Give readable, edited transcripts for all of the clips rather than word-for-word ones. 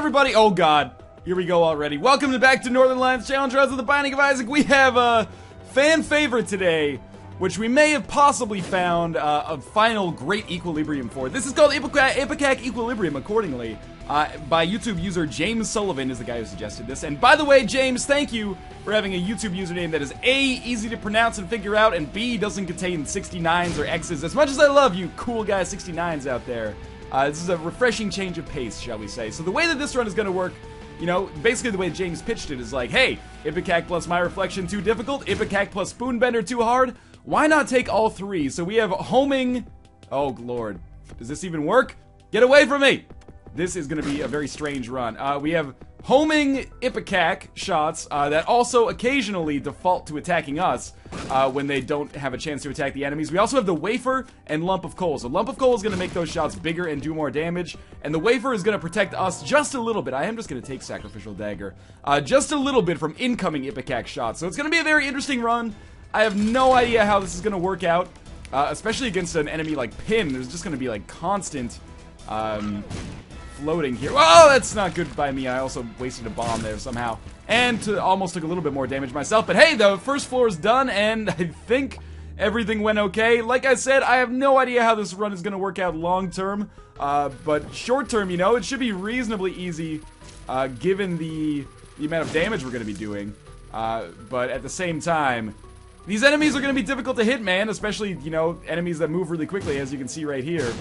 everybody? Oh god, here we go already. Welcome back to Northernlion's Challenge Rounds of the Binding of Isaac. We have a fan favorite today, which we may have possibly found a final great equilibrium for. This is called Ipecac Equilibrium, accordingly, by YouTube user James Sullivan is the guy who suggested this. And by the way, James, thank you for having a YouTube username that is A, easy to pronounce and figure out, and B, doesn't contain 69s or X's. As much as I love you cool guy 69s out there, this is a refreshing change of pace, shall we say. So the way that this run is going to work, you know, basically the way James pitched it is like, hey, Ipecac plus My Reflection too difficult, Ipecac plus Spoonbender too hard, why not take all three? So we have homing, oh lord, does this even work? Get away from me! This is going to be a very strange run. We have homing Ipecac shots that also occasionally default to attacking us when they don't have a chance to attack the enemies. We also have the wafer and lump of coal. So lump of coal is going to make those shots bigger and do more damage, and the wafer is going to protect us just a little bit. I am just going to take sacrificial dagger just a little bit from incoming Ipecac shots. So it's going to be a very interesting run. I have no idea how this is going to work out, especially against an enemy like Pim. There's just going to be like constant floating here. Oh, that's not good by me. I also wasted a bomb there somehow. And almost took a little bit more damage myself. But hey, the first floor is done, and I think everything went okay. Like I said, I have no idea how this run is going to work out long term. But short term, you know, it should be reasonably easy given the amount of damage we're going to be doing. But at the same time, these enemies are going to be difficult to hit, man, especially, you know, enemies that move really quickly, as you can see right here.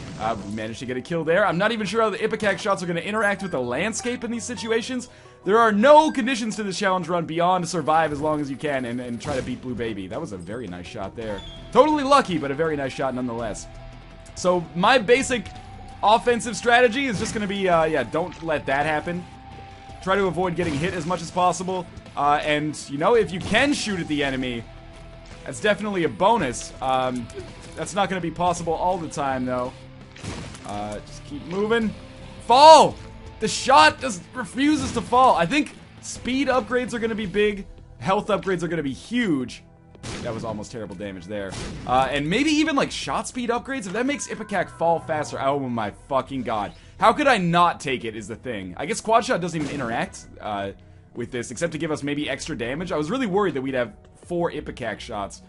We managed to get a kill there. I'm not even sure how the Ipecac shots are going to interact with the landscape in these situations. There are no conditions to this challenge run beyond survive as long as you can and try to beat Blue Baby. That was a very nice shot there. Totally lucky, but a very nice shot nonetheless. So my basic offensive strategy is just going to be, yeah, don't let that happen. Try to avoid getting hit as much as possible. And, you know, if you can shoot at the enemy, that's definitely a bonus. That's not going to be possible all the time, though. Just keep moving. Fall! The shot just refuses to fall. I think speed upgrades are going to be big. Health upgrades are going to be huge. That was almost terrible damage there. And maybe even, like, shot speed upgrades. If that makes Ipecac fall faster, oh my fucking god. How could I not take it is the thing. I guess quad shot doesn't even interact with this, except to give us maybe extra damage. I was really worried that we'd have 4 Ipecac shots.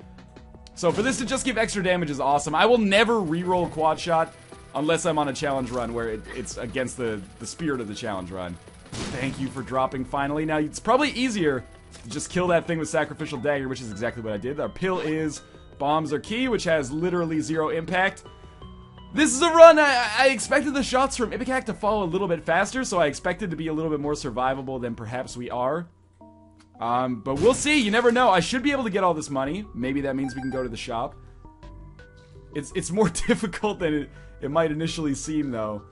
So for this to just give extra damage is awesome. I will never reroll quad shot unless I'm on a challenge run where it's against the spirit of the challenge run. Thank you for dropping finally. Now, it's probably easier to just kill that thing with sacrificial dagger, which is exactly what I did. Our pill is bombs are key, which has literally 0 impact. This is a run. I expected the shots from Ipecac to fall a little bit faster, so I expected to be a little bit more survivable than perhaps we are. But we'll see. You never know. I should be able to get all this money. Maybe that means we can go to the shop. It's more difficult than it might initially seem, though.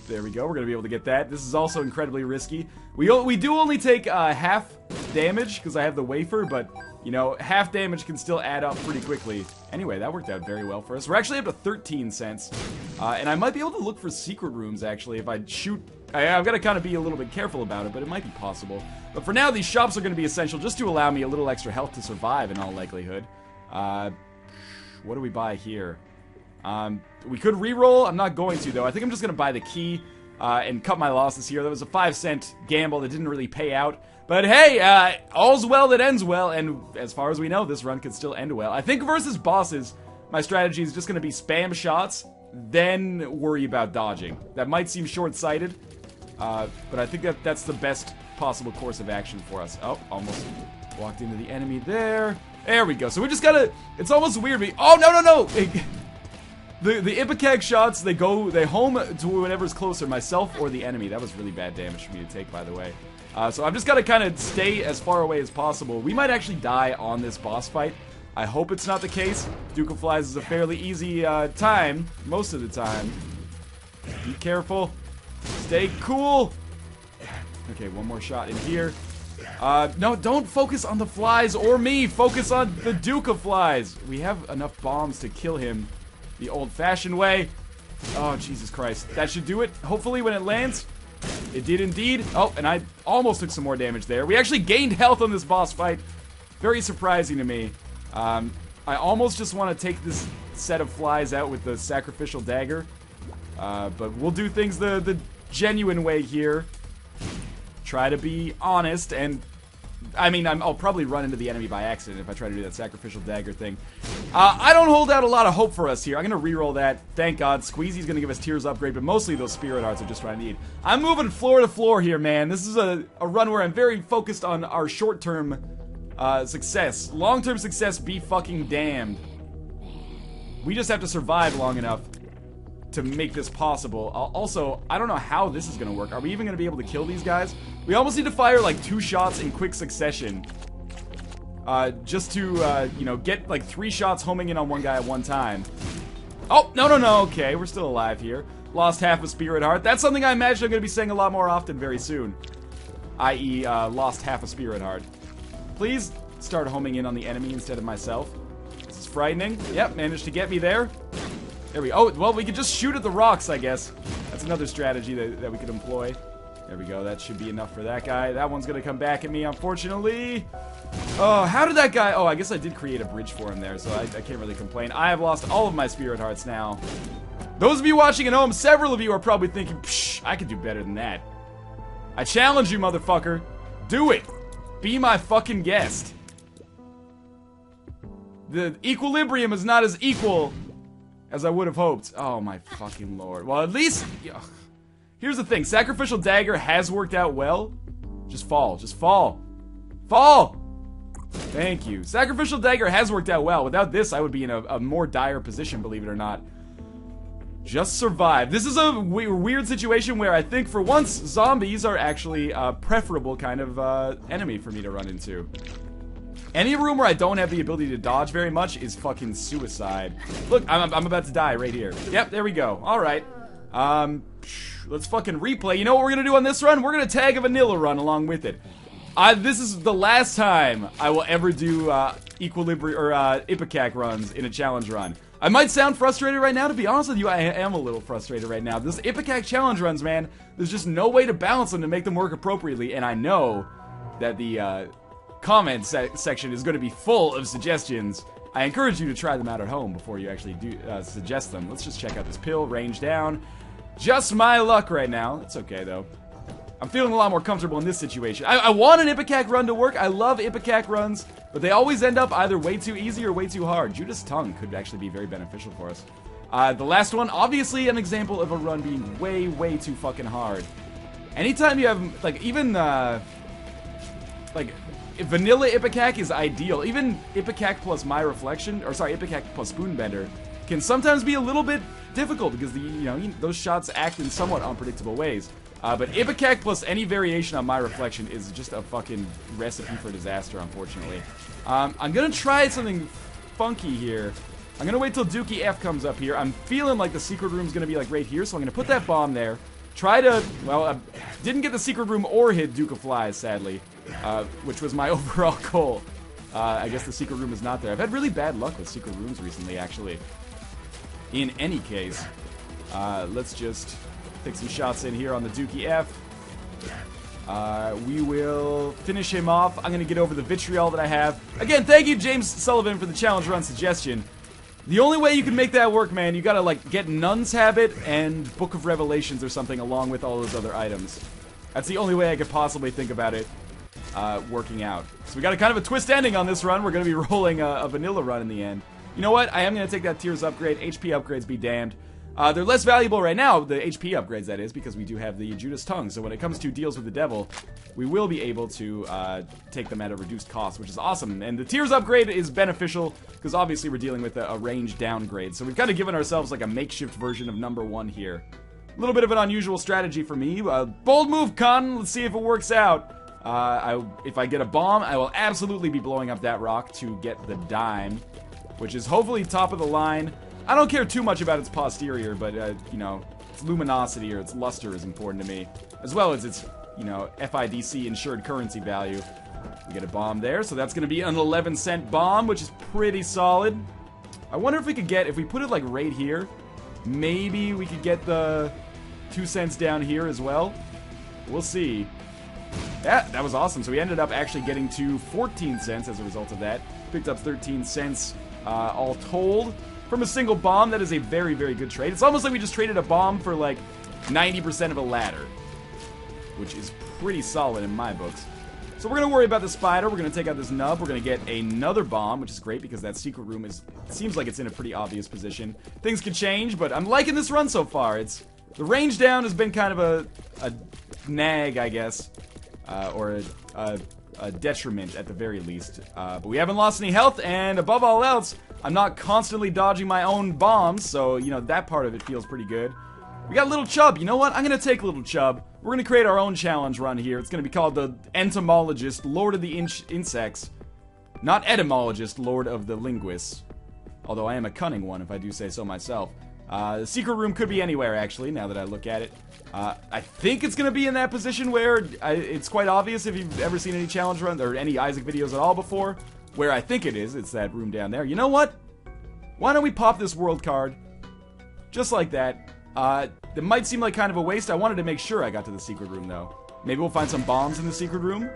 There we go. We're gonna be able to get that. This is also incredibly risky. We do only take half damage because I have the wafer, but you know, half damage can still add up pretty quickly. Anyway, that worked out very well for us. We're actually up to 13 cents, and I might be able to look for secret rooms actually if I shoot. I've got to kind of be a little bit careful about it, but it might be possible. But for now, these shops are going to be essential just to allow me a little extra health to survive in all likelihood. What do we buy here? We could reroll. I'm not going to, though. I think I'm just going to buy the key and cut my losses here. That was a 5-cent gamble that didn't really pay out. But hey, all's well that ends well, and as far as we know, this run could still end well. I think versus bosses, my strategy is just going to be spam shots, then worry about dodging. That might seem short-sighted, but I think that's the best possible course of action for us. Oh, almost walked into the enemy there. There we go. So we just gotta... It's almost weird. Oh, no! The Ipecac shots, they home to whatever's closer, myself or the enemy. That was really bad damage for me to take, by the way. So I've just got to kind of stay as far away as possible. We might actually die on this boss fight. I hope it's not the case. Duke of Flies is a fairly easy time, most of the time. Be careful. Stay cool. Okay, one more shot in here. No, don't focus on the flies or me. Focus on the Duke of Flies. We have enough bombs to kill him the old-fashioned way. Oh, Jesus Christ. That should do it, hopefully, when it lands. It did indeed. Oh, and I almost took some more damage there. We actually gained health on this boss fight. Very surprising to me. I almost just want to take this set of flies out with the sacrificial dagger. But we'll do things the genuine way here. try to be honest, and I mean, I'll probably run into the enemy by accident if I try to do that sacrificial dagger thing. I don't hold out a lot of hope for us here. I'm going to reroll that. Thank God. Squeezy's going to give us Tears upgrade, but mostly those Spirit Hearts are just what I need. I'm moving floor to floor here, man. This is a run where I'm very focused on our short-term success. Long-term success be fucking damned. We just have to survive long enough to make this possible. Also, I don't know how this is going to work. Are we even going to be able to kill these guys? We almost need to fire like 2 shots in quick succession. Just to, you know, get like 3 shots homing in on one guy at one time. Oh, no. Okay, we're still alive here. Lost half a Spirit Heart. That's something I imagine I'm going to be saying a lot more often very soon. I.e., lost half a Spirit Heart. Please start homing in on the enemy instead of myself. This is frightening. Yep, managed to get me there. There we go. Oh, well, we could just shoot at the rocks, I guess. That's another strategy that we could employ. There we go. That should be enough for that guy. That one's going to come back at me, unfortunately. Oh, how did that guy... Oh, I guess I did create a bridge for him there, so I can't really complain. I have lost all of my Spirit Hearts now. Those of you watching at home, several of you are probably thinking, psh, I could do better than that. I challenge you, motherfucker. Do it. Be my fucking guest. The equilibrium is not as equal as I would have hoped. Oh, my fucking lord. Well, at least... Ugh. Here's the thing. Sacrificial Dagger has worked out well. Just fall. Just fall. Fall! Thank you. Sacrificial Dagger has worked out well. Without this, I would be in a more dire position, believe it or not. Just survive. This is a weird situation where I think, for once, zombies are actually a preferable kind of enemy for me to run into. Any room where I don't have the ability to dodge very much is fucking suicide. Look, I'm about to die right here. Yep, there we go. Alright. Let's fucking replay. You know what we're gonna do on this run? We're gonna tag a vanilla run along with it. This is the last time I will ever do Equilibrium or Ipecac runs in a challenge run. I might sound frustrated right now. To be honest with you, I am a little frustrated right now. This Ipecac challenge runs, man, there's just no way to balance them to make them work appropriately, and I know that the comment section is going to be full of suggestions. I encourage you to try them out at home before you actually do suggest them. Let's just check out this pill, range down. Just my luck right now. It's okay, though. I'm feeling a lot more comfortable in this situation. I want an Ipecac run to work. I love Ipecac runs, but they always end up either way too easy or way too hard. Judas Tongue could actually be very beneficial for us. The last one, obviously an example of a run being way, way too fucking hard. Anytime you have, like, even, like, vanilla Ipecac is ideal. Even Ipecac plus My Reflection, or sorry, Ipecac plus Spoonbender can sometimes be a little bit difficult because those shots act in somewhat unpredictable ways. But Ipecac plus any variation on My Reflection is just a fucking recipe for disaster, unfortunately. I'm gonna try something funky here. I'm gonna wait till Dookie F comes up here. I'm feeling like the secret room's gonna be like right here, so I'm gonna put that bomb there. Try to, well, didn't get the secret room or hit Duke of Flies, sadly, which was my overall goal. I guess the secret room is not there. I've had really bad luck with secret rooms recently, actually. In any case, let's just take some shots in here on the Dookie F. We will finish him off. I'm going to get over the vitriol that I have. Again, thank you, James Sullivan, for the challenge run suggestion. The only way you can make that work, man, you gotta, like, get Nun's Habit and Book of Revelations or something along with all those other items. That's the only way I could possibly think about it working out. So we got a kind of a twist ending on this run. We're gonna be rolling a vanilla run in the end. You know what? I am gonna take that Tears upgrade. HP upgrades be damned. They're less valuable right now, the HP upgrades, that is, because we do have the Judas Tongue. So when it comes to deals with the devil, we will be able to take them at a reduced cost, which is awesome. And the Tears upgrade is beneficial, because obviously we're dealing with a range downgrade. So we've kind of given ourselves like a makeshift version of #1 here. A little bit of an unusual strategy for me. Bold move, Con. Let's see if it works out. If I get a bomb, I will absolutely be blowing up that rock to get the dime, which is hopefully top of the line. I don't care too much about its posterior, but, you know, its luminosity or its luster is important to me. As well as its, you know, FIDC insured currency value. We get a bomb there, so that's going to be an 11-cent bomb, which is pretty solid. I wonder if we could get, if we put it, like, right here, maybe we could get the 2 cents down here as well. We'll see. Yeah, that was awesome. So we ended up actually getting to 14 cents as a result of that. Picked up 13 cents all told. From a single bomb, that is a very, very good trade. It's almost like we just traded a bomb for, like, 90% of a ladder. which is pretty solid in my books. So we're going to worry about the spider. We're going to take out this nub. We're going to get another bomb, which is great because that secret room seems like it's in a pretty obvious position. Things could change, but I'm liking this run so far. The range down has been kind of a nag, I guess, or a detriment at the very least. But we haven't lost any health, and above all else, I'm not constantly dodging my own bombs, so, you know, that part of it feels pretty good. We got Little Chub. You know what? I'm going to take Little Chub. We're going to create our own challenge run here. It's going to be called the Entomologist, Lord of the Insects. Not Etymologist, Lord of the Linguists. Although I am a cunning one, if I do say so myself. The secret room could be anywhere, actually, now that I look at it. I think it's going to be in that position where it's quite obvious if you've ever seen any challenge runs or any Isaac videos at all before. Where I think it is. It's that room down there. You know what? Why don't we pop this world card? Just like that. It might seem like kind of a waste. I wanted to make sure I got to the secret room, though. Maybe we'll find some bombs in the secret room.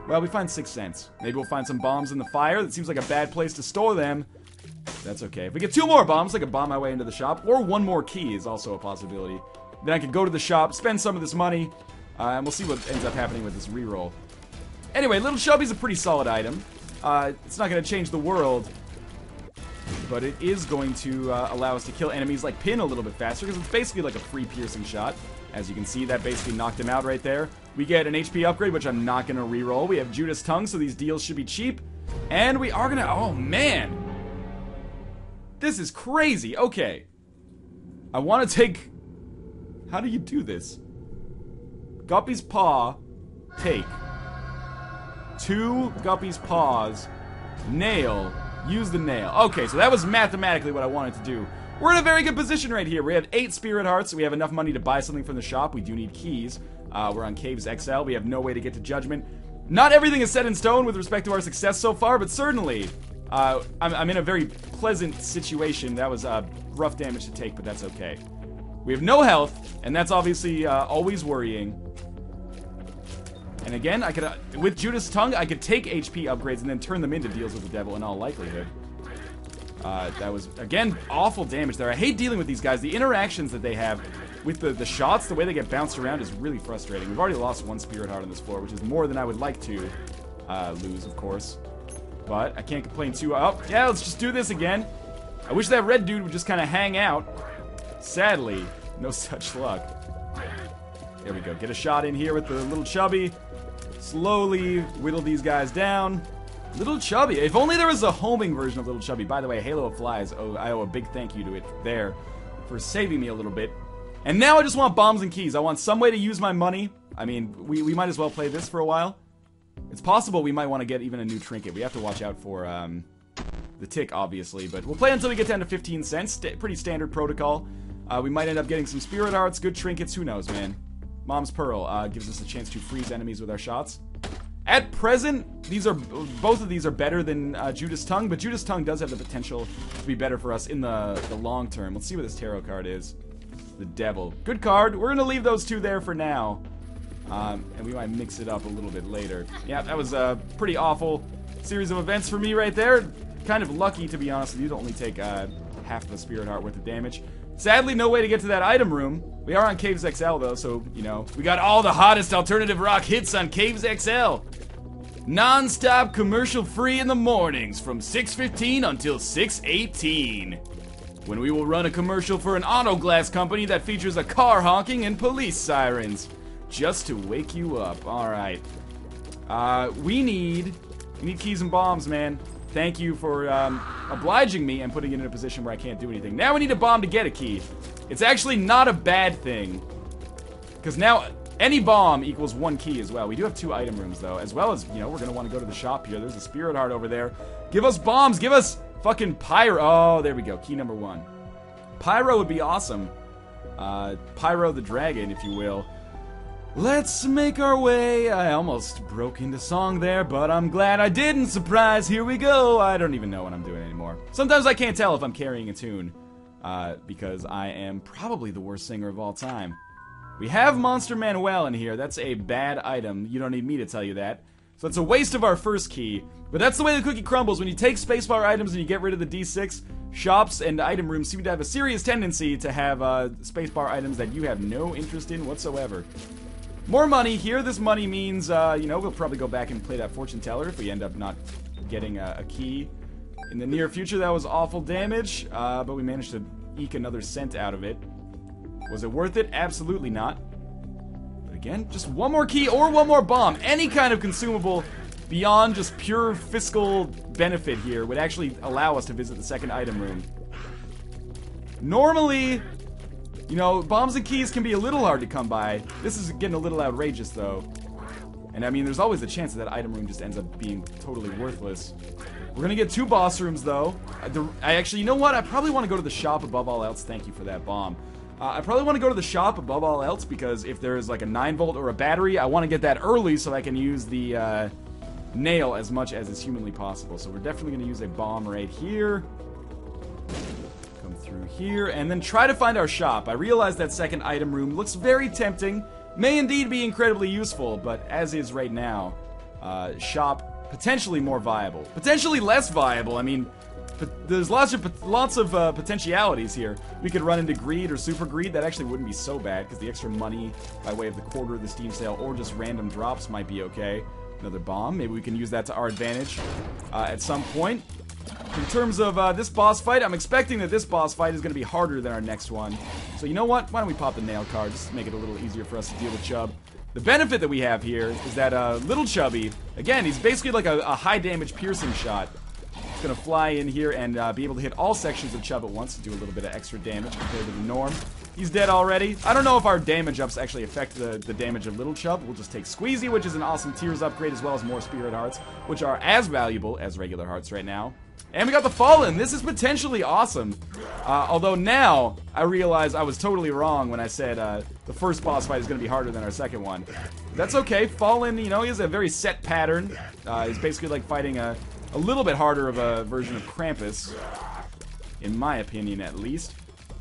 Well, we find 6 cents. Maybe we'll find some bombs in the fire. That seems like a bad place to store them. That's okay. If we get 2 more bombs, I could bomb my way into the shop. Or 1 more key is also a possibility. Then I could go to the shop, spend some of this money, and we'll see what ends up happening with this reroll. Anyway, Little Chubby's a pretty solid item. It's not going to change the world, but it is going to allow us to kill enemies like Pin a little bit faster, because it's basically like a free piercing shot. As you can see, that basically knocked him out right there. We get an HP upgrade, which I'm not going to reroll. We have Judas Tongue, so these deals should be cheap. And we are going to... Oh, man! This is crazy. Okay. I want to take... How do you do this? Guppy's Paw. Take. 2 Guppy's Paws. Nail. Use the nail. Okay, so that was mathematically what I wanted to do. We're in a very good position right here. We have 8 Spirit Hearts. We have enough money to buy something from the shop. We do need keys. We're on Caves XL. We have no way to get to Judgment. Not everything is set in stone with respect to our success so far, but certainly I'm in a very pleasant situation. That was rough damage to take, but that's okay. We have no health, and that's obviously always worrying. And again, I could with Judas Tongue, I could take HP upgrades and then turn them into deals with the devil in all likelihood. That was, again, awful damage there. I hate dealing with these guys. The interactions that they have with the shots, the way they get bounced around is really frustrating. We've already lost 1 Spirit Heart on this floor, which is more than I would like to lose, of course. But I can't complain too. Oh, yeah, let's just do this again. I wish that red dude would just kind of hang out. Sadly, no such luck. There we go. Get a shot in here with the Little Chubby. Slowly whittle these guys down. Little Chubby. If only there was a homing version of Little Chubby. By the way, Halo of Flies, I owe a big thank you to it there for saving me a little bit. And now I just want bombs and keys. I want some way to use my money. I mean, we might as well play this for a while. It's possible we might want to get even a new trinket. We have to watch out for the tick, obviously. But we'll play until we get down to 15 cents. Pretty standard protocol. We might end up getting some Spirit Hearts, good trinkets. Who knows, man. Mom's Pearl gives us a chance to freeze enemies with our shots. At present, both of these are better than Judas Tongue, but Judas Tongue does have the potential to be better for us in the long term. Let's see what this tarot card is. The Devil. Good card. We're going to leave those 2 there for now. And we might mix it up a little bit later. Yeah, that was a pretty awful series of events for me right there. Kind of lucky, to be honest with you, to only take half the Spirit Heart worth of damage. Sadly, no way to get to that item room. We are on Caves XL, though, so, you know, we got all the hottest alternative rock hits on Caves XL. Non-stop commercial-free in the mornings from 6:15 until 6:18. When we will run a commercial for an auto glass company that features a car honking and police sirens. Just to wake you up. Alright. We need keys and bombs, man. Thank you for obliging me and putting it in a position where I can't do anything. Now we need a bomb to get a key. It's actually not a bad thing. Because now any bomb equals 1 key as well. We do have 2 item rooms, though. As well as, you know, we're going to want to go to the shop here. There's a Spirit Heart over there. Give us bombs. Give us fucking Pyro. Oh, there we go. Key number 1. Pyro would be awesome. Pyro the Dragon, if you will. Let's make our way. I almost broke into song there, but I'm glad I didn't. Surprise, here we go. I don't even know what I'm doing anymore. Sometimes I can't tell if I'm carrying a tune, because I am probably the worst singer of all time. We have Monster Manuel in here. That's a bad item. You don't need me to tell you that. So it's a waste of our first key. But that's the way the cookie crumbles. When you take spacebar items and you get rid of the D6, shops and item rooms seem to have a serious tendency to have spacebar items that you have no interest in whatsoever. more money here. This money means, you know, we'll probably go back and play that fortune teller if we end up not getting a key in the near future. That was awful damage, but we managed to eke another cent out of it. Was it worth it? Absolutely not. But again, just one more key or one more bomb. Any kind of consumable beyond just pure fiscal benefit here would actually allow us to visit the second item room. Normally, you know, bombs and keys can be a little hard to come by. This is getting a little outrageous, though. And I mean, there's always a chance that item room just ends up being totally worthless. We're gonna get 2 boss rooms, though. I actually, you know what? I probably want to go to the shop above all else. Thank you for that bomb. I probably want to go to the shop above all else, because if there's like a 9-volt or a battery, I want to get that early so I can use the nail as much as is humanly possible. So we're definitely going to use a bomb right here. Come through here, and then try to find our shop. I realize that second item room looks very tempting. May indeed be incredibly useful, but as is right now, shop potentially more viable. Potentially less viable. I mean, there's lots of potentialities here. We could run into greed or super greed. That actually wouldn't be so bad, because the extra money by way of the quarter of the Steam sale or just random drops might be okay. Another bomb. Maybe we can use that to our advantage at some point. In terms of this boss fight, I'm expecting that this boss fight is going to be harder than our next one. So you know what? Why don't we pop the nail card just to make it a little easier for us to deal with Chub. The benefit that we have here is that little Chubby, again, he's basically like a high damage piercing shot. He's going to fly in here and be able to hit all sections of Chub at once to do a little bit of extra damage compared to the norm. He's dead already. I don't know if our damage ups actually affect the damage of Little Chub. We'll just take Squeezy, which is an awesome tiers upgrade, as well as more Spirit Hearts, which are as valuable as regular hearts right now. And we got the Fallen. This is potentially awesome. Although now, I realize I was totally wrong when I said the first boss fight is going to be harder than our second one. That's okay. Fallen, you know, he has a very set pattern. He's basically like fighting a little bit harder of a version of Krampus, in my opinion at least.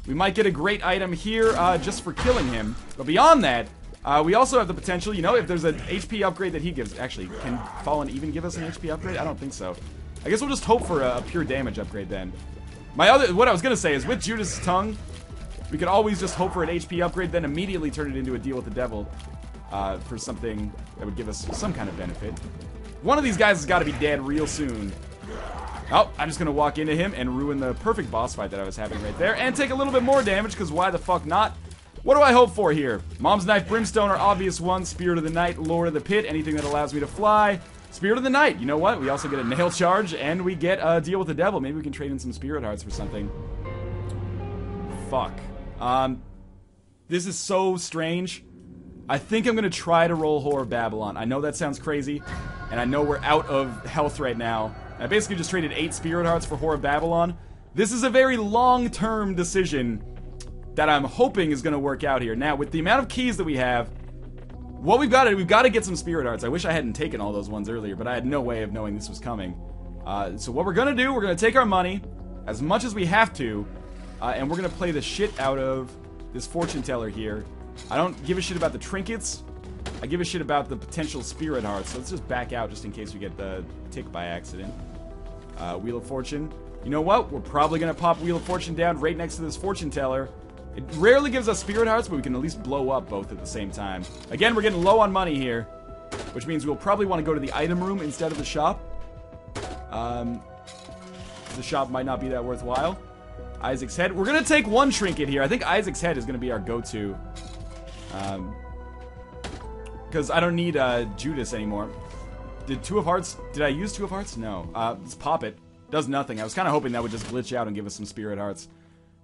We might get a great item here just for killing him. But beyond that, we also have the potential, you know, if there's an HP upgrade that he gives. Actually, can Fallen even give us an HP upgrade? I don't think so. I guess we'll just hope for a pure damage upgrade then. What I was going to say is, with Judas' tongue, we could always just hope for an HP upgrade, then immediately turn it into a deal with the devil for something that would give us some kind of benefit. One of these guys has got to be dead real soon. Oh, I'm just going to walk into him and ruin the perfect boss fight that I was having right there, and take a little bit more damage, because why the fuck not? What do I hope for here? Mom's Knife, Brimstone are obvious ones. Spirit of the Night, Lord of the Pit, anything that allows me to fly. Spirit of the Night, you know what? We also get a nail charge, and we get a deal with the devil. Maybe we can trade in some Spirit Hearts for something. Fuck. This is so strange. I think I'm going to try to roll Whore of Babylon. I know that sounds crazy, and I know we're out of health right now. I basically just traded 8 Spirit Hearts for Whore of Babylon. This is a very long-term decision that I'm hoping is going to work out here. Now, with the amount of keys that we have, what we've got to get some Spirit Hearts. I wish I hadn't taken all those ones earlier, but I had no way of knowing this was coming. So what we're going to do, we're going to take our money, as much as we have to, and we're going to play the shit out of this fortune teller here. I don't give a shit about the trinkets. I give a shit about the potential Spirit Hearts. So let's just back out just in case we get the tick by accident. Wheel of Fortune. You know what? We're probably going to pop Wheel of Fortune down right next to this fortune teller. It rarely gives us Spirit Hearts, but we can at least blow up both at the same time. Again, we're getting low on money here, which means we'll probably want to go to the item room instead of the shop. The shop might not be that worthwhile. Isaac's Head. We're going to take one trinket here. I think Isaac's Head is going to be our go-to. Because I don't need Judas anymore. Did 2 of Hearts... Did I use 2 of Hearts? No. Let's pop it. Does nothing. I was kind of hoping that would just glitch out and give us some Spirit Hearts.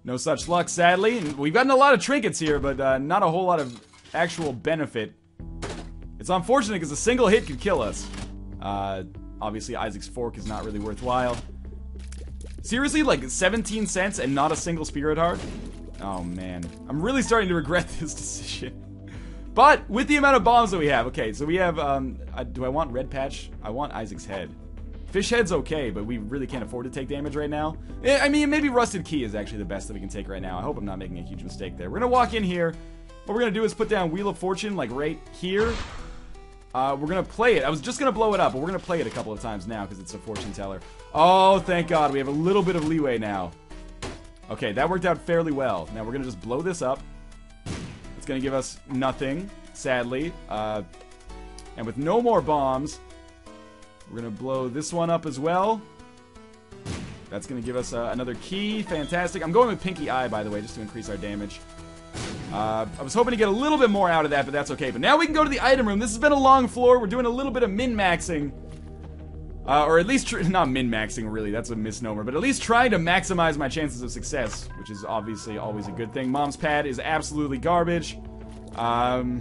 No such luck, sadly. And we've gotten a lot of trinkets here, but not a whole lot of actual benefit. It's unfortunate because a single hit could kill us. Obviously, Isaac's Fork is not really worthwhile. Seriously, like 17 cents and not a single Spirit Heart? Oh, man. I'm really starting to regret this decision. But, with the amount of bombs that we have, okay, so we have, do I want Red Patch? I want Isaac's Head. Fish Head's okay, but we really can't afford to take damage right now. I mean, maybe Rusted Key is actually the best that we can take right now. I hope I'm not making a huge mistake there. We're gonna walk in here. What we're gonna do is put down Wheel of Fortune, like right here. We're gonna play it. I was just gonna blow it up, but we're gonna play it a couple of times now because it's a fortune teller. Oh, thank God, we have a little bit of leeway now. Okay, that worked out fairly well. Now we're gonna just blow this up. It's gonna give us nothing. sadly. And with no more bombs, we're going to blow this one up as well. That's going to give us another key. Fantastic. I'm going with Pinky Eye, by the way, just to increase our damage. I was hoping to get a little bit more out of that, but that's okay. But now we can go to the item room. This has been a long floor. We're doing a little bit of min-maxing. Or at least, not min-maxing, really. That's a misnomer. But at least trying to maximize my chances of success, which is obviously always a good thing. Mom's pad is absolutely garbage. I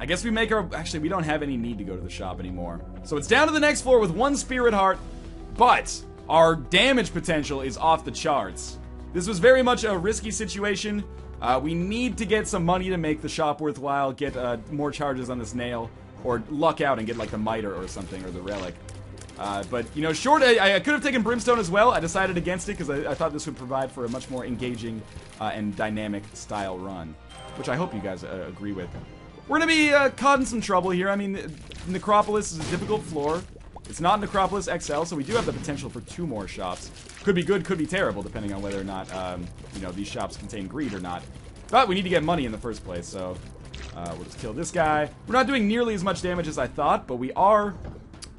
guess we make our... Actually, we don't have any need to go to the shop anymore. So it's down to the next floor with 1 spirit heart. But our damage potential is off the charts. This was very much a risky situation. We need to get some money to make the shop worthwhile, get more charges on this nail, or luck out and get like the miter or something, or the relic. But, you know, I could have taken Brimstone as well. I decided against it because I thought this would provide for a much more engaging and dynamic style run, which I hope you guys agree with. We're going to be caught in some trouble here. I mean, Necropolis is a difficult floor. It's not Necropolis XL, so we do have the potential for 2 more shops. Could be good, could be terrible, depending on whether or not, you know, these shops contain greed or not. But we need to get money in the first place, so we'll just kill this guy. We're not doing nearly as much damage as I thought, but we are...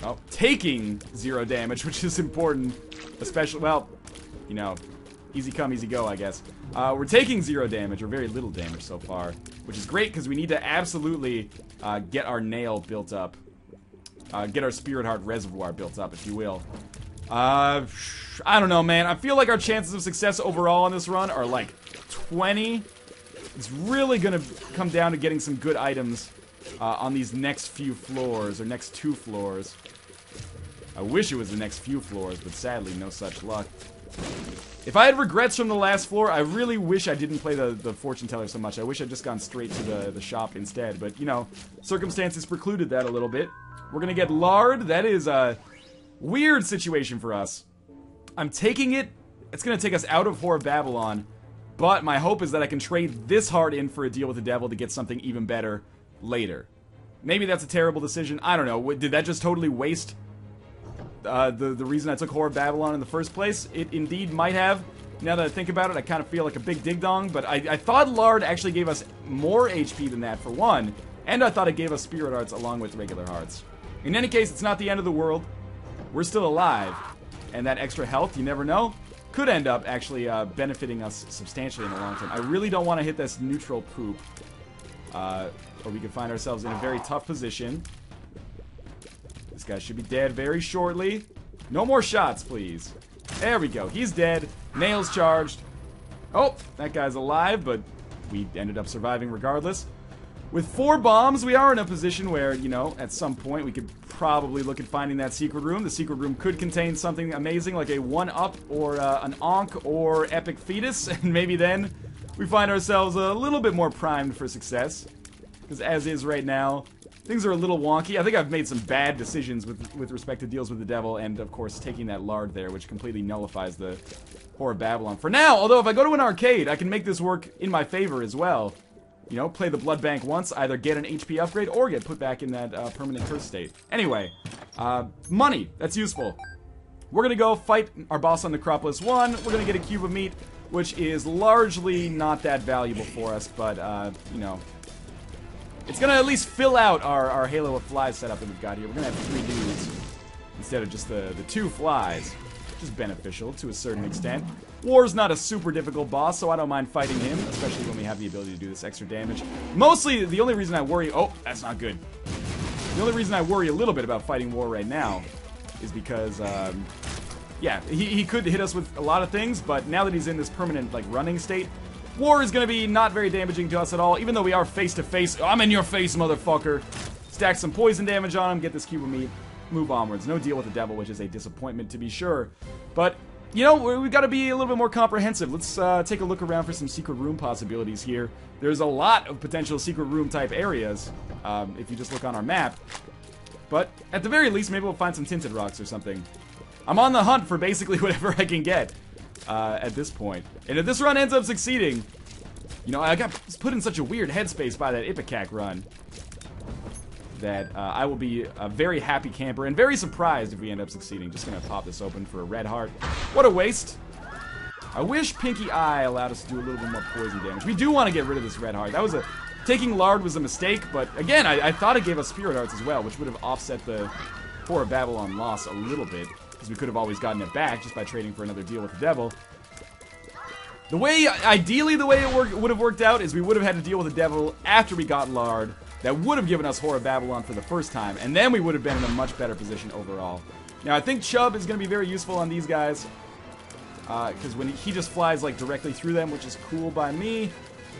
well, taking 0 damage, which is important. Especially, well, you know, easy come, easy go, I guess. We're taking 0 damage, or very little damage so far, which is great because we need to absolutely get our nail built up. Get our Spirit Heart reservoir built up, if you will. I don't know, man. I feel like our chances of success overall on this run are like 20. It's really gonna come down to getting some good items on these next few floors, or next 2 floors. I wish it was the next few floors, but sadly, no such luck. If I had regrets from the last floor, I really wish I didn't play the fortune teller so much. I wish I'd just gone straight to the shop instead. But, you know, circumstances precluded that a little bit. We're gonna get lard. That is a weird situation for us. I'm taking it. It's gonna take us out of Whore of Babylon. But my hope is that I can trade this heart in for a deal with the devil to get something even better later. Maybe that's a terrible decision. I don't know. Did that just totally waste the reason I took Whore of Babylon in the first place? It indeed might have. Now that I think about it, I kind of feel like a big ding-dong. But I thought Lard actually gave us more HP than that, for one. And I thought it gave us Spirit Hearts along with regular hearts. In any case, it's not the end of the world. We're still alive. And that extra health, you never know, could end up actually benefiting us substantially in the long term. I really don't want to hit this neutral poop. Or we could find ourselves in a very tough position. This guy should be dead very shortly. No more shots, please. There we go. He's dead. Nails charged. Oh, that guy's alive, but we ended up surviving regardless. With 4 bombs, we are in a position where, you know, at some point we could probably look at finding that secret room. The secret room could contain something amazing like a 1-up or an Ankh or Epic Fetus, and maybe then we find ourselves a little bit more primed for success. Because as is right now, things are a little wonky. I think I've made some bad decisions with respect to deals with the devil, and of course taking that lard there, which completely nullifies the Whore of Babylon. For now, although if I go to an arcade, I can make this work in my favor as well. You know, play the blood bank once, either get an HP upgrade or get put back in that permanent curse state. Anyway, money, that's useful. We're gonna go fight our boss on Necropolis 1. We're gonna get a cube of meat, which is largely not that valuable for us, but, you know, it's gonna at least fill out our Halo of Flies setup that we've got here. We're gonna have 3 dudes instead of just the 2 flies, which is beneficial to a certain extent. War's not a super difficult boss, so I don't mind fighting him, especially when we have the ability to do this extra damage. Mostly, the only reason I worry... Oh, that's not good. The only reason I worry a little bit about fighting War right now is because, yeah, he could hit us with a lot of things, but now that he's in this permanent, like, running state, War is going to be not very damaging to us at all, even though we are face-to-face. I'm in your face, motherfucker. Stack some poison damage on him, get this cube of meat, move onwards. No deal with the devil, which is a disappointment to be sure. But... you know, we've got to be a little bit more comprehensive. Let's take a look around for some secret room possibilities here. There's a lot of potential secret room type areas, if you just look on our map. But at the very least, maybe we'll find some tinted rocks or something. I'm on the hunt for basically whatever I can get at this point. And if this run ends up succeeding, you know, I got put in such a weird headspace by that Ipecac run that I will be a very happy camper and very surprised if we end up succeeding. Just gonna pop this open for a red heart. What a waste. I wish Pinky Eye allowed us to do a little bit more poison damage. We do want to get rid of this red heart. That was Taking Lard was a mistake, but again, I thought it gave us Spirit Hearts as well, which would have offset the Whore of Babylon loss a little bit, because we could have always gotten it back just by trading for another deal with the devil. Ideally, the way it would have worked out is we would have had to deal with the devil after we got Lard. That would have given us Whore of Babylon for the first time, and then we would have been in a much better position overall. Now, I think Chubb is going to be very useful on these guys, because when he just flies like directly through them, which is cool by me.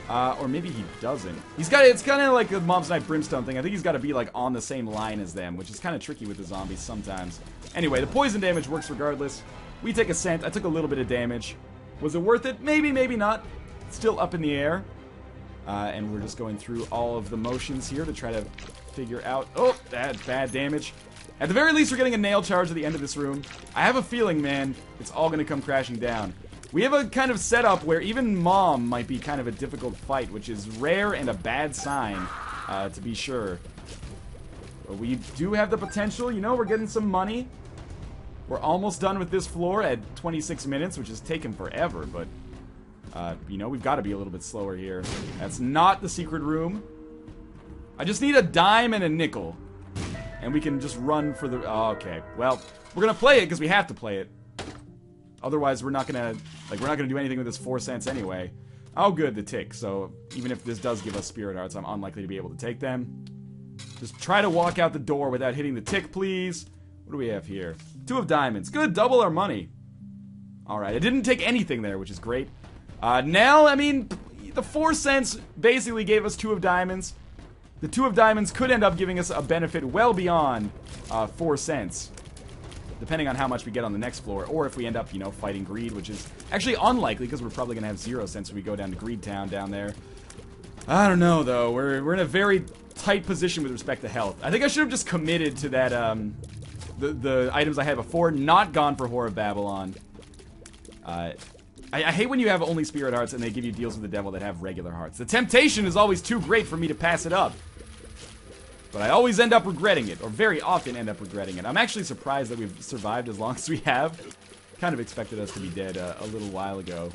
Or maybe he doesn't. It's kind of like the Mom's Night Brimstone thing. I think he's got to be like on the same line as them, which is kind of tricky with the zombies sometimes. Anyway, the poison damage works regardless. We take a cent. I took a little bit of damage. Was it worth it? Maybe, maybe not. It's still up in the air. And we're just going through all of the motions here to try to figure out... Oh, that's bad damage. At the very least, we're getting a nail charge at the end of this room. I have a feeling, man, it's all going to come crashing down. We have a kind of setup where even Mom might be kind of a difficult fight, which is rare and a bad sign, to be sure. But we do have the potential. You know, we're getting some money. We're almost done with this floor at 26 minutes, which has taken forever, but... you know, we've got to be a little bit slower here. That's not the secret room. I just need a dime and a nickel. And we can just run for the... Oh, okay. Well, we're going to play it because we have to play it. Otherwise, we're not going to do anything with this 4 cents anyway. Oh, good, the tick. So, even if this does give us Spirit Hearts, I'm unlikely to be able to take them. Just try to walk out the door without hitting the tick, please. What do we have here? 2 of diamonds. Good, double our money. Alright, I didn't take anything there, which is great. Now, I mean, the 4 cents basically gave us 2 of diamonds. The 2 of diamonds could end up giving us a benefit well beyond 4 cents. Depending on how much we get on the next floor, or if we end up, you know, fighting Greed, which is actually unlikely, because we're probably going to have 0 cents when we go down to Greed Town down there. I don't know, though. We're in a very tight position with respect to health. I think I should have just committed to that, the items I had before, not gone for Whore of Babylon. I hate when you have only Spirit Hearts and they give you deals with the devil that have regular hearts. The temptation is always too great for me to pass it up. But I always end up regretting it, or very often end up regretting it. I'm actually surprised that we've survived as long as we have. Kind of expected us to be dead a little while ago.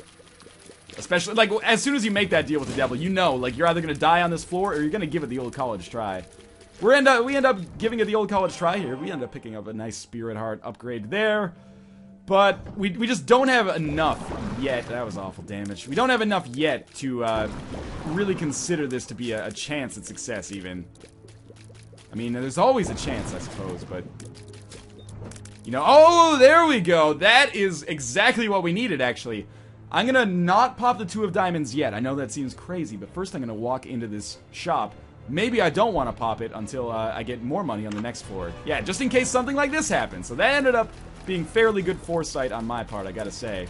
Especially, like, as soon as you make that deal with the devil, you know, like, you're either going to die on this floor, or you're going to give it the old college try. We end up giving it the old college try here. We end up picking up a nice Spirit Heart upgrade there. But we just don't have enough yet. That was awful damage. We don't have enough yet to really consider this to be a chance at success, even. I mean, there's always a chance, I suppose, but... You know, oh, there we go. That is exactly what we needed, actually. I'm gonna not pop the 2 of diamonds yet. I know that seems crazy, but first I'm gonna walk into this shop. Maybe I don't want to pop it until I get more money on the next floor. Yeah, just in case something like this happens. So that ended up being fairly good foresight on my part, I gotta say.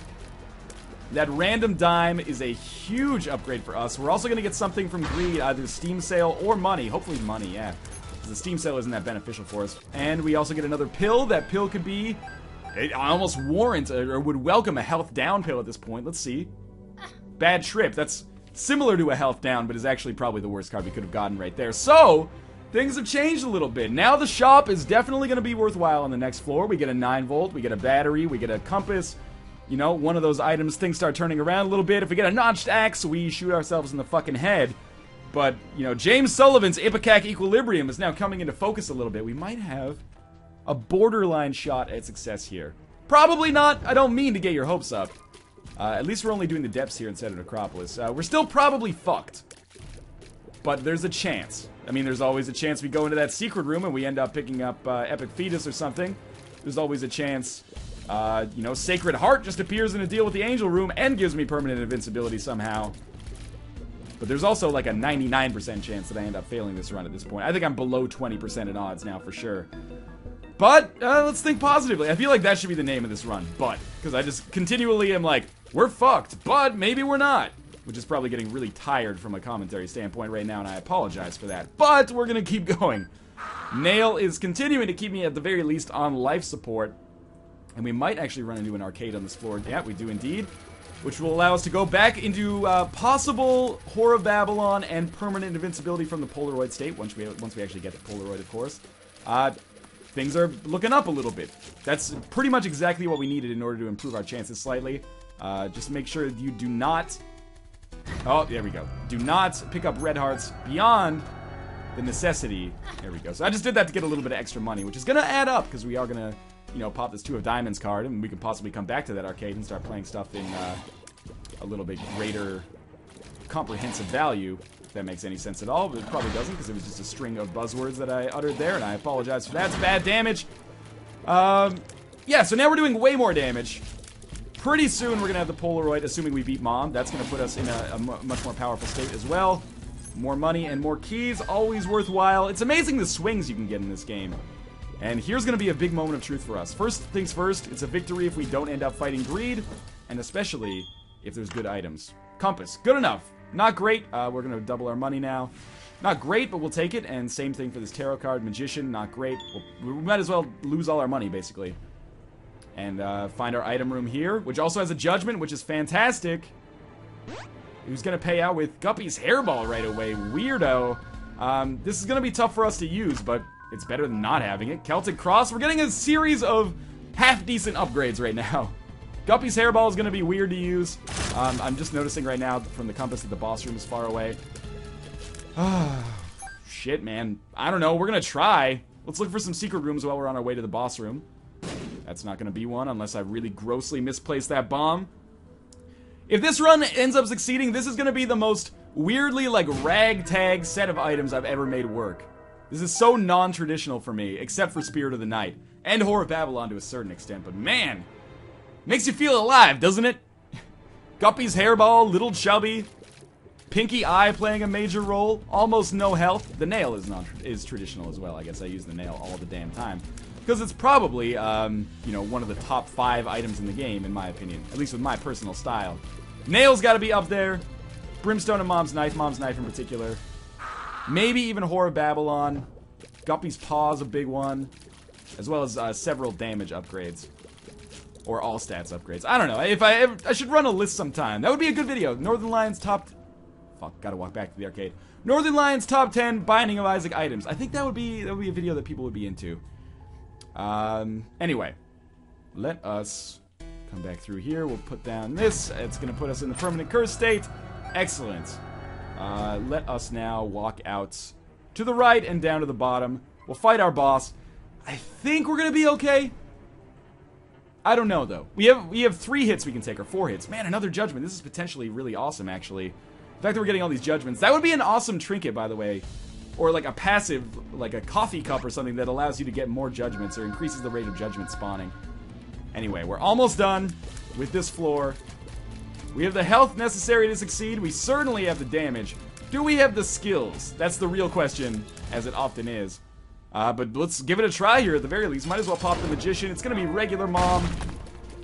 That random dime is a huge upgrade for us. We're also gonna get something from Greed, either Steam Sale or money. Hopefully money, yeah. The Steam Sale isn't that beneficial for us. And we also get another pill. That pill could be... It almost warrants, or would welcome a health down pill at this point. Let's see. Bad Trip. That's similar to a health down, but is actually probably the worst card we could have gotten right there. So, things have changed a little bit. Now the shop is definitely going to be worthwhile on the next floor. We get a 9-volt, we get a battery, we get a compass. You know, one of those items, things start turning around a little bit. If we get a notched axe, we shoot ourselves in the fucking head. But, you know, James Sullivan's Ipecac Equilibrium is now coming into focus a little bit. We might have a borderline shot at success here. Probably not. I don't mean to get your hopes up. At least we're only doing the depths here instead of Necropolis. We're still probably fucked. But there's a chance. I mean, there's always a chance we go into that secret room and we end up picking up Epic Fetus or something. There's always a chance, you know, Sacred Heart just appears in a deal with the Angel Room and gives me permanent invincibility somehow. But there's also like a 99% chance that I end up failing this run at this point. I think I'm below 20% in odds now for sure. But, let's think positively. I feel like that should be the name of this run, but. Because I just continually am like, we're fucked, but maybe we're not. Which is probably getting really tired from a commentary standpoint right now, and I apologize for that. But, we're gonna keep going. Nail is continuing to keep me at the very least on life support. And we might actually run into an arcade on this floor. Yeah, we do indeed. Which will allow us to go back into possible Whore of Babylon and permanent invincibility from the Polaroid state, once we actually get the Polaroid, of course. Things are looking up a little bit. That's pretty much exactly what we needed in order to improve our chances slightly. Just make sure you do not Oh, there we go. Do not pick up red hearts beyond the necessity. There we go. So I just did that to get a little bit of extra money, which is going to add up because we are going to, you know, pop this 2 of diamonds card, and we can possibly come back to that arcade and start playing stuff in a little bit greater comprehensive value, if that makes any sense at all, but it probably doesn't because it was just a string of buzzwords that I uttered there, and I apologize for that. It's bad damage. Yeah, so now we're doing way more damage. Pretty soon we're going to have the Polaroid, assuming we beat Mom. That's going to put us in a much more powerful state as well. More money and more keys, always worthwhile. It's amazing the swings you can get in this game. And here's going to be a big moment of truth for us. First things first, it's a victory if we don't end up fighting greed, and especially if there's good items. Compass, good enough. Not great. We're going to double our money now. Not great, but we'll take it. And same thing for this tarot card. Magician, not great. We might as well lose all our money, basically. And find our item room here, which also has a judgment, which is fantastic. Who's going to pay out with Guppy's hairball right away? Weirdo. This is going to be tough for us to use, but it's better than not having it. Celtic Cross. We're getting a series of half-decent upgrades right now. Guppy's hairball is going to be weird to use. I'm just noticing right now from the compass that the boss room is far away. Shit, man. I don't know. We're going to try. Let's look for some secret rooms while we're on our way to the boss room. That's not going to be one unless I really grossly misplaced that bomb. If this run ends up succeeding, this is going to be the most weirdly, like, ragtag set of items I've ever made work. This is so non-traditional for me, except for Spirit of the Night. And Whore of Babylon to a certain extent, but man, makes you feel alive, doesn't it? Guppy's hairball, little chubby, Pinky Eye playing a major role, almost no health. The nail is traditional as well. I guess I use the nail all the damn time. Because it's probably, you know, one of the top 5 items in the game, in my opinion. At least with my personal style. Nail's got to be up there. Brimstone and Mom's Knife in particular. Maybe even Whore of Babylon. Guppy's Paw's a big one. As well as several damage upgrades. Or all stats upgrades. I don't know. If I should run a list sometime. That would be a good video. Northernlion's top... Fuck, gotta walk back to the arcade. Northernlion's top 10 Binding of Isaac items. I think that would be a video that people would be into. Anyway, let us come back through here. We'll put down this. It's going to put us in the permanent curse state. Excellent. Let us now walk out to the right and down to the bottom. We'll fight our boss. I think we're going to be okay. I don't know, though. We have 3 hits we can take, or 4 hits. Man, another judgment. This is potentially really awesome, actually. The fact that we're getting all these judgments. That would be an awesome trinket, by the way. Or like a passive, like a coffee cup or something that allows you to get more judgments or increases the rate of judgment spawning. Anyway, we're almost done with this floor. We have the health necessary to succeed. We certainly have the damage. Do we have the skills? That's the real question, as it often is. But let's give it a try here at the very least. Might as well pop the Magician. It's going to be regular Mom,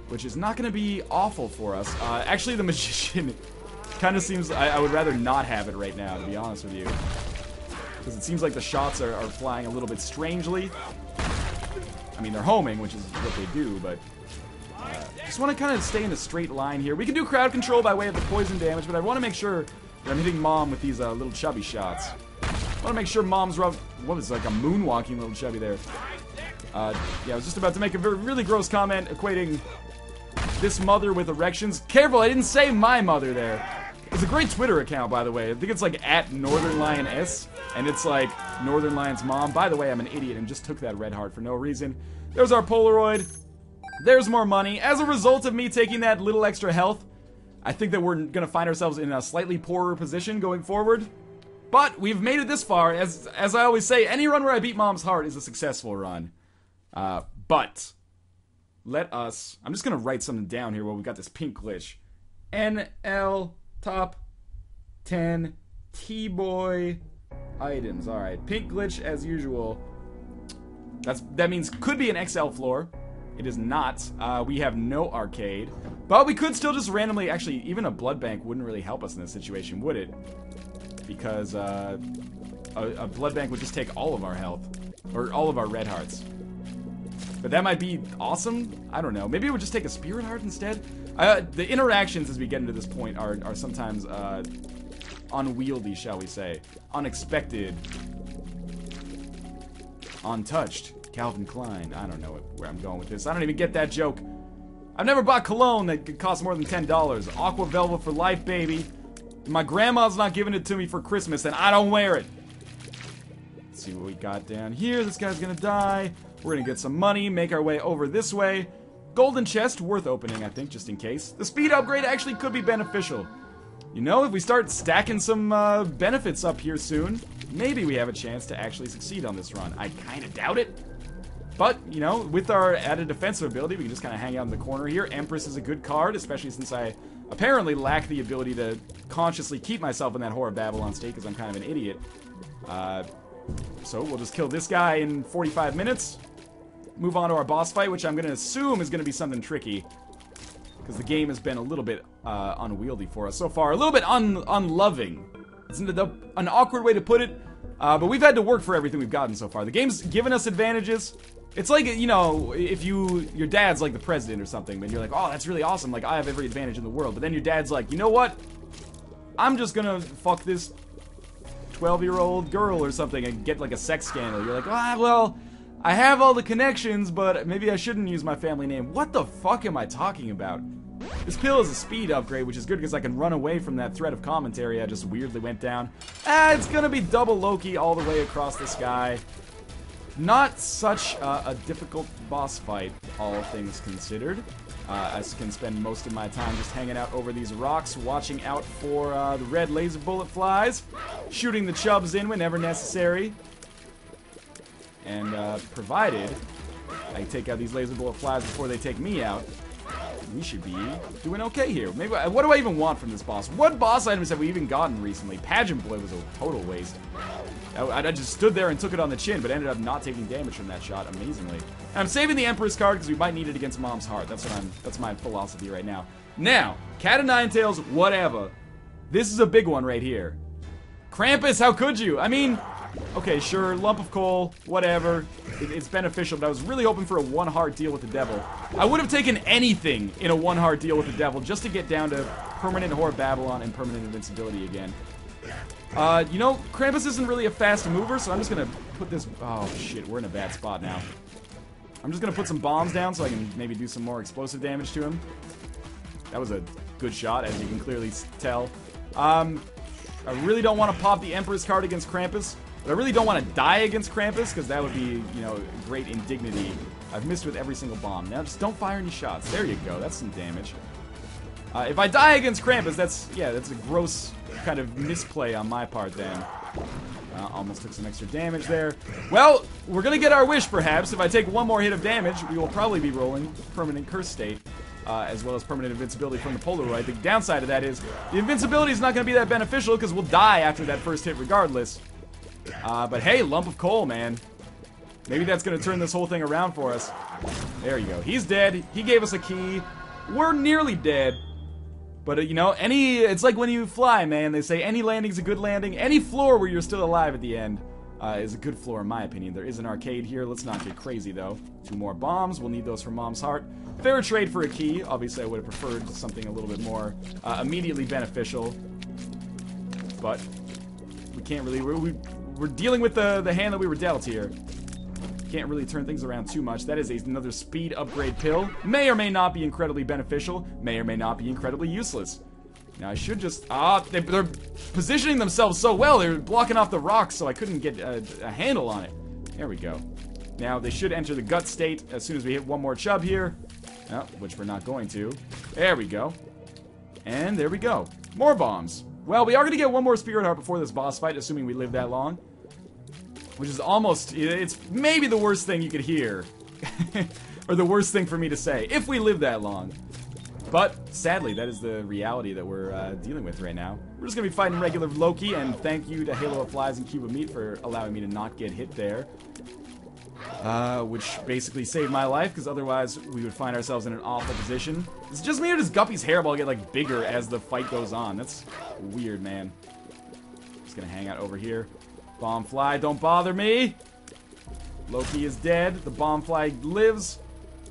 which is not going to be awful for us. Actually, the Magician kind of seems... I would rather not have it right now, to be honest with you. Because it seems like the shots are flying a little bit strangely. I mean, they're homing, which is what they do, but... just want to kind of stay in a straight line here. We can do crowd control by way of the poison damage, but I want to make sure that I'm hitting Mom with these little chubby shots. I want to make sure Mom's rough... What is like a moonwalking little chubby there? Yeah, I was just about to make a really gross comment equating this mother with erections. Careful, I didn't say my mother there. It's a great Twitter account, by the way. I think it's like at NorthernlionS, and it's like Northernlion's mom. By the way, I'm an idiot and just took that red heart for no reason. There's our Polaroid. There's more money. As a result of me taking that little extra health, I think that we're going to find ourselves in a slightly poorer position going forward. But we've made it this far. As I always say, any run where I beat Mom's heart is a successful run. But let us... I'm just going to write something down here while we've got this pink glitch. NL top 10 T-Boy items. Alright, pink glitch as usual. That means could be an XL floor. It is not. We have no arcade. But we could still just randomly... Actually, even a blood bank wouldn't really help us in this situation, would it? Because a blood bank would just take all of our health. Or all of our red hearts. But that might be awesome. I don't know. Maybe it would just take a spirit heart instead. The interactions as we get into this point are sometimes unwieldy, shall we say. Unexpected. Untouched. Calvin Klein. I don't know where I'm going with this. I don't even get that joke. I've never bought cologne that could cost more than $10. Aqua Velva for life, baby. My grandma's not giving it to me for Christmas, and I don't wear it. Let's see what we got down here. This guy's gonna die. We're gonna get some money, make our way over this way. Golden chest, worth opening, I think, just in case. The speed upgrade actually could be beneficial. You know, if we start stacking some benefits up here soon, maybe we have a chance to actually succeed on this run. I kind of doubt it. But, you know, with our added defensive ability, we can just kind of hang out in the corner here. Empress is a good card, especially since I apparently lack the ability to consciously keep myself in that Whore of Babylon state because I'm kind of an idiot. So we'll just kill this guy in 45 minutes. Move on to our boss fight, which I'm going to assume is going to be something tricky. Because the game has been a little bit unwieldy for us so far. A little bit unloving. Isn't it an awkward way to put it? But we've had to work for everything we've gotten so far. The game's given us advantages. It's like, you know, if your dad's like the president or something, and you're like, oh, that's really awesome. Like, I have every advantage in the world. But then your dad's like, you know what? I'm just going to fuck this 12-year-old girl or something and get like a sex scandal. You're like, ah, well, I have all the connections, but maybe I shouldn't use my family name. What the fuck am I talking about? This pill is a speed upgrade, which is good because I can run away from that thread of commentary I just weirdly went down. It's gonna be double Loki all the way across the sky. Not such a difficult boss fight, all things considered. I can spend most of my time just hanging out over these rocks, watching out for the red laser bullet flies, shooting the chubs in whenever necessary. And provided I take out these laser bullet flies before they take me out, we should be doing okay here. Maybe. What do I even want from this boss? What boss items have we even gotten recently? Pageant Boy was a total waste. I just stood there and took it on the chin, but ended up not taking damage from that shot, amazingly. And I'm saving the Empress card because we might need it against Mom's Heart. That's my philosophy right now. Now, Cat of Nine Tails, whatever. This is a big one right here. Krampus, how could you? I mean, okay, sure, lump of coal, whatever. It's beneficial, but I was really hoping for a one-heart deal with the devil. I would have taken anything in a one-heart deal with the devil just to get down to permanent Whore of Babylon and permanent invincibility again. You know, Krampus isn't really a fast mover, so I'm just gonna put this... Oh, shit, we're in a bad spot now. I'm just gonna put some bombs down so I can maybe do some more explosive damage to him. That was a good shot, as you can clearly tell. I really don't want to pop the Emperor's card against Krampus, but I really don't want to die against Krampus, because that would be, you know, great indignity. I've missed with every single bomb. Now just don't fire any shots. There you go. That's some damage. If I die against Krampus, that's a gross kind of misplay on my part then. Almost took some extra damage there. Well, we're going to get our wish, perhaps. If I take one more hit of damage, we will probably be rolling permanent curse state. As well as permanent invincibility from the Polaroid. The downside of that is the invincibility is not going to be that beneficial because we'll die after that first hit regardless. But hey, lump of coal, man. Maybe that's going to turn this whole thing around for us. There you go. He's dead. He gave us a key. We're nearly dead. But, you know, it's like when you fly, man. They say any landing's a good landing. Any floor where you're still alive at the end is a good floor, in my opinion. There is an arcade here. Let's not get crazy, though. 2 more bombs. We'll need those for Mom's Heart. Fair trade for a key. Obviously, I would have preferred something a little bit more immediately beneficial. But we can't really... We're dealing with the hand that we were dealt here. Can't really turn things around too much. That is another speed upgrade pill. May or may not be incredibly beneficial. May or may not be incredibly useless. Now, I should just... they're positioning themselves so well. They're blocking off the rocks, so I couldn't get a handle on it. There we go. Now, they should enter the gut state as soon as we hit one more chub here. Oh, which we're not going to. There we go. And there we go. More bombs. Well, we are going to get one more Spirit Heart before this boss fight, assuming we live that long. Which is almost... It's maybe the worst thing you could hear. Or the worst thing for me to say, if we live that long. But, sadly, that is the reality that we're dealing with right now. We're just going to be fighting regular Loki, and thank you to Halo of Flies and Cube of Meat for allowing me to not get hit there. Which basically saved my life, because otherwise we would find ourselves in an awful position. Is it just me or does Guppy's hairball get, like, bigger as the fight goes on? That's weird, man. Just gonna hang out over here. Bomb fly, don't bother me! Loki is dead. The bomb fly lives.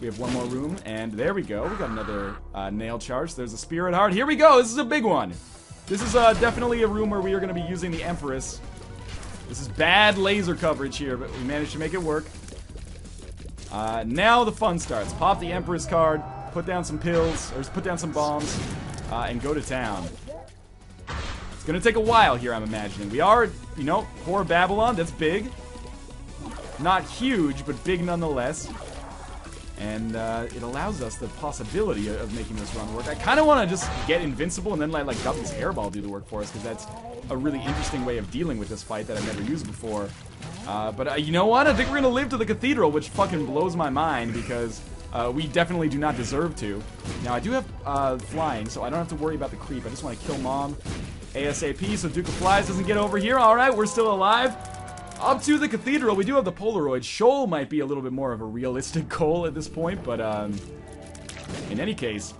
We have one more room, and there we go. We got another nail charge. There's a Spirit Heart. Here we go! This is a big one! This is definitely a room where we are going to be using the Empress. This is bad laser coverage here, but we managed to make it work. Now the fun starts. Pop the Empress card, put down some pills, or put down some bombs, and go to town. It's gonna take a while here, I'm imagining. We are, you know, Whore Babylon. That's big. Not huge, but big nonetheless. And it allows us the possibility of making this run work. I kind of want to just get invincible and then let like Guppy's Hairball do the work for us, because that's a really interesting way of dealing with this fight that I've never used before. But you know what? I think we're gonna live to the Cathedral, which fucking blows my mind, because we definitely do not deserve to. Now I do have flying, so I don't have to worry about the creep. I just want to kill Mom ASAP so Duke of Flies doesn't get over here. All right, we're still alive. Up to the Cathedral, we do have the Polaroid. Shoal might be a little bit more of a realistic goal at this point, but in any case,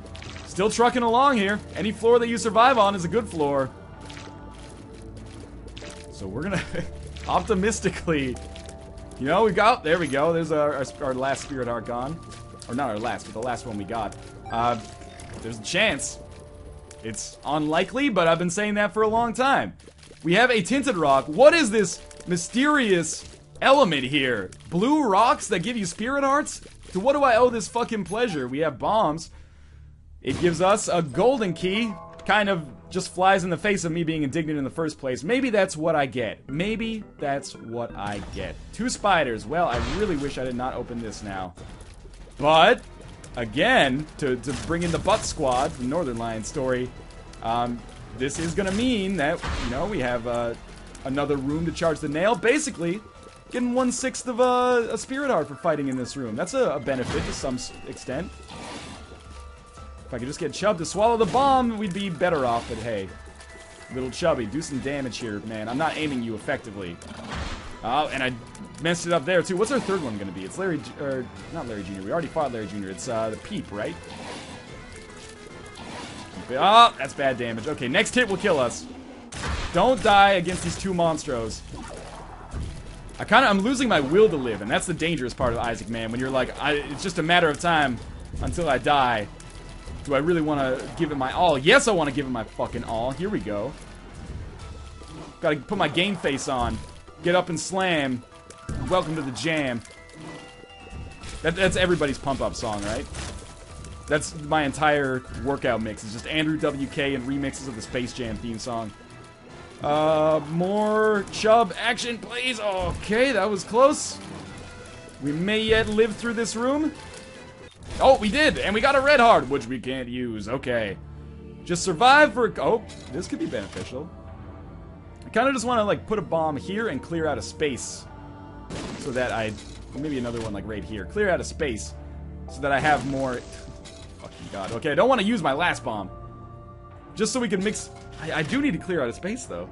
still trucking along here. Any floor that you survive on is a good floor. So we're gonna optimistically, you know, we got, there we go. There's our last Spirit Heart gone. Or not our last, but the last one we got. There's a chance. It's unlikely, but I've been saying that for a long time. We have a Tinted Rock. What is this mysterious element here? Blue rocks that give you Spirit Hearts? To what do I owe this fucking pleasure? We have bombs. It gives us a golden key. Kind of just flies in the face of me being indignant in the first place. Maybe that's what I get. Maybe that's what I get. 2 spiders. Well, I really wish I did not open this now. But, again, to bring in the Butt Squad, the Northernlion story, this is gonna mean that, you know, we have another room to charge the nail. Basically, getting 1/6 of a Spirit Heart for fighting in this room. That's a benefit to some extent. If I could just get Chub to swallow the bomb, we'd be better off, but hey. Little Chubby, do some damage here, man. I'm not aiming you effectively. Oh, and I messed it up there, too. What's our third one gonna be? It's Larry, or not Larry Jr. We already fought Larry Jr. It's the Peep, right? Oh, that's bad damage. Okay, next hit will kill us. Don't die against these 2 monstros. I'm losing my will to live, and that's the dangerous part of Isaac, man. When you're like, it's just a matter of time until I die. Do I really want to give it my all? Yes, I want to give it my fucking all. Here we go. Gotta put my game face on. Get up and slam. Welcome to the jam. That's everybody's pump-up song, right? That's my entire workout mix. It's just Andrew WK and remixes of the Space Jam theme song. More Chub action, please. Okay, that was close. We may yet live through this room. Oh, we did, and we got a red heart, which we can't use. Okay. Just survive for... Oh, this could be beneficial. I kind of just want to, like, put a bomb here and clear out a space. So that maybe another one, like, right here. Clear out a space. So that I have more... Fucking God. Okay, I don't want to use my last bomb. Just so we can mix... I do need to clear out a space, though.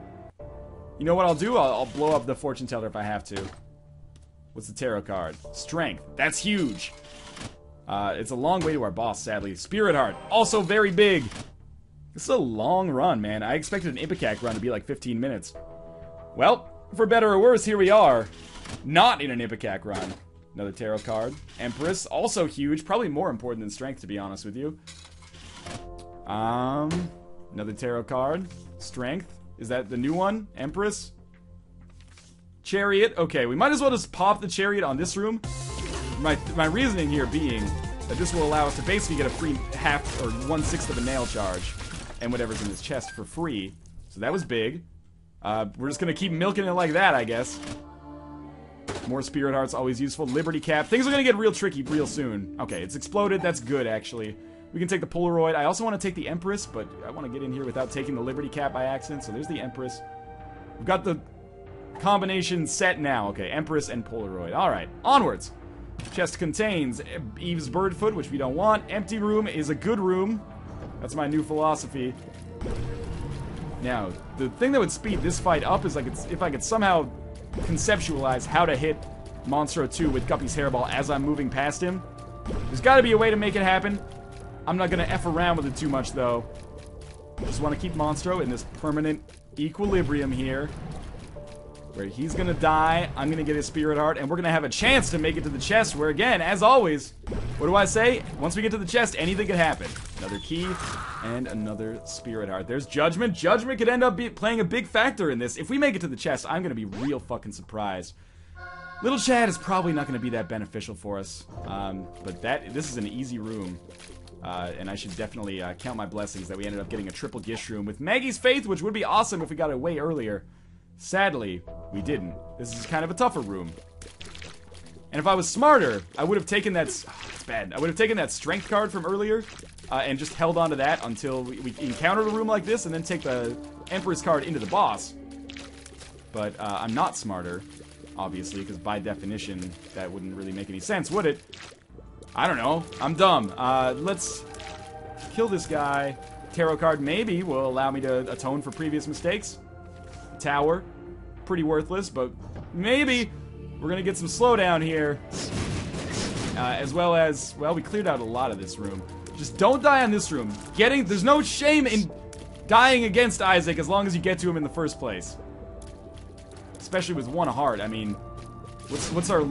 You know what I'll do? I'll blow up the fortune teller if I have to. What's the tarot card? Strength. That's huge. It's a long way to our boss, sadly. Spirit Heart. Also very big. This is a long run, man. I expected an Ipecac run to be like 15 minutes. Well, for better or worse, here we are. Not in an Ipecac run. Another tarot card. Empress. Also huge. Probably more important than strength, to be honest with you. Another tarot card. Strength. Is that the new one? Empress? Chariot. Okay, we might as well just pop the chariot on this room. My reasoning here being that this will allow us to basically get a free half or 1/6 of a nail charge and whatever's in this chest for free. So that was big. We're just gonna keep milking it like that, I guess. More Spirit Hearts, always useful. Liberty Cap. Things are gonna get real tricky real soon. Okay, it's exploded. That's good, actually. We can take the Polaroid. I also want to take the Empress, but I want to get in here without taking the Liberty Cap by accident. So there's the Empress. We've got the combination set now. Okay, Empress and Polaroid. Alright, onwards. Chest contains Eve's Birdfoot, which we don't want. Empty room is a good room. That's my new philosophy. Now, the thing that would speed this fight up is like if I could somehow conceptualize how to hit Monstro 2 with Guppy's Hairball as I'm moving past him. There's got to be a way to make it happen. I'm not going to F around with it too much, though. Just want to keep Monstro in this permanent equilibrium here. Where he's gonna die, I'm gonna get his Spirit Heart, and we're gonna have a chance to make it to the chest, where again, as always, what do I say? Once we get to the chest, anything could happen. Another key, and another Spirit Heart. There's Judgment. Judgment could end up playing a big factor in this. If we make it to the chest, I'm gonna be real fucking surprised. Little Chad is probably not gonna be that beneficial for us, but this is an easy room. And I should definitely count my blessings that we ended up getting a triple Gish room with Maggie's Faith, which would be awesome if we got it way earlier. Sadly, we didn't. This is kind of a tougher room. And if I was smarter, I would have taken that... it's bad. I would have taken that strength card from earlier and just held on to that until we encountered a room like this and then take the Emperor's card into the boss. But I'm not smarter, obviously, because by definition, that wouldn't really make any sense, would it? I don't know. I'm dumb. Let's kill this guy. Tarot card maybe will allow me to atone for previous mistakes. Tower. Pretty worthless, but maybe we're going to get some slowdown here. As well as, well, we cleared out a lot of this room. Just don't die on this room. There's no shame in dying against Isaac as long as you get to him in the first place. Especially with one heart. I mean, what's our,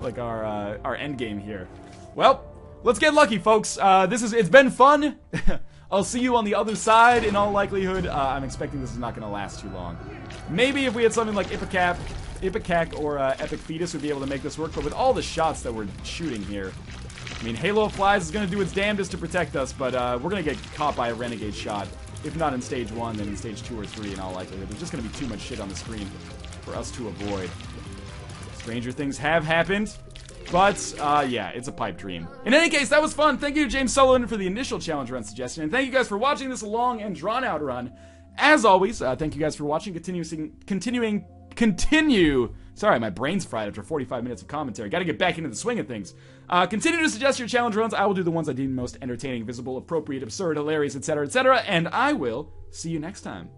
like, our end game here? Well, let's get lucky, folks. It's been fun. I'll see you on the other side in all likelihood. I'm expecting this is not going to last too long. Maybe if we had something like Ipecac or Epic Fetus would be able to make this work, but with all the shots that we're shooting here, I mean, Halo of Flies is going to do its damnedest to protect us, but we're going to get caught by a Renegade shot. If not in stage 1, then in stage 2 or 3 in all likelihood. There's just going to be too much shit on the screen for us to avoid. Stranger things have happened, but yeah, it's a pipe dream. In any case, that was fun. Thank you to James Sullivan for the initial challenge run suggestion, and thank you guys for watching this long and drawn-out run. As always, thank you guys for watching. Sorry, my brain's fried after 45 minutes of commentary. Gotta get back into the swing of things. Continue to suggest your challenge runs. I will do the ones I deem most entertaining, visible, appropriate, absurd, hilarious, etc., etc., and I will see you next time.